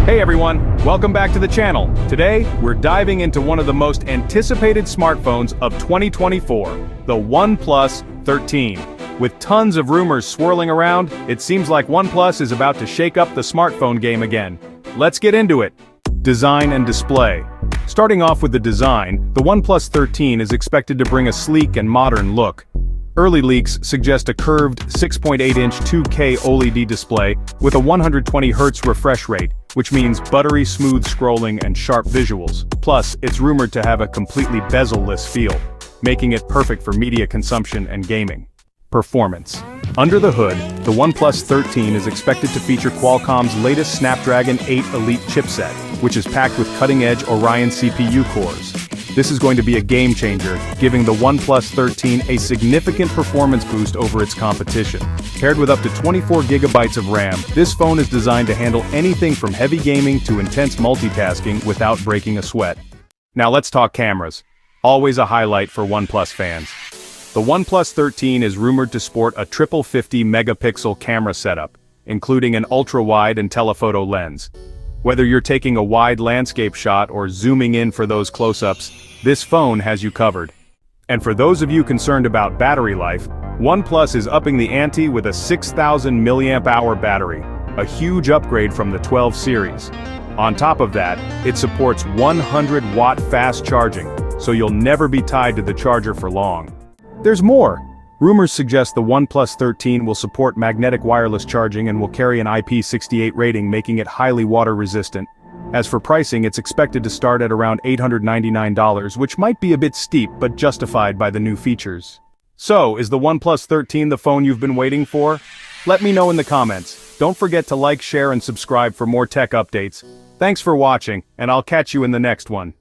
Hey everyone, welcome back to the channel. Today, we're diving into one of the most anticipated smartphones of 2024, the OnePlus 13. With tons of rumors swirling around, it seems like OnePlus is about to shake up the smartphone game again. Let's get into it. Design and display. Starting off with the design, the OnePlus 13 is expected to bring a sleek and modern look. Early leaks suggest a curved 6.8-inch 2K OLED display with a 120Hz refresh rate, which means buttery smooth scrolling and sharp visuals. Plus, it's rumored to have a completely bezel-less feel, making it perfect for media consumption and gaming. Performance. Under the hood, the OnePlus 13 is expected to feature Qualcomm's latest Snapdragon 8 Elite chipset, which is packed with cutting-edge Orion CPU cores. This is going to be a game-changer, giving the OnePlus 13 a significant performance boost over its competition. Paired with up to 24 GB of RAM, this phone is designed to handle anything from heavy gaming to intense multitasking without breaking a sweat. Now let's talk cameras. Always a highlight for OnePlus fans. The OnePlus 13 is rumored to sport a triple 50-megapixel camera setup, including an ultra-wide and telephoto lens. Whether you're taking a wide landscape shot or zooming in for those close-ups, this phone has you covered. And for those of you concerned about battery life, OnePlus is upping the ante with a 6,000 mAh battery, a huge upgrade from the 12 series. On top of that, it supports 100-watt fast charging, so you'll never be tied to the charger for long. There's more! Rumors suggest the OnePlus 13 will support magnetic wireless charging and will carry an IP68 rating, making it highly water-resistant. As for pricing, it's expected to start at around $899, which might be a bit steep but justified by the new features. So, is the OnePlus 13 the phone you've been waiting for? Let me know in the comments. Don't forget to like, share, and subscribe for more tech updates. Thanks for watching, and I'll catch you in the next one.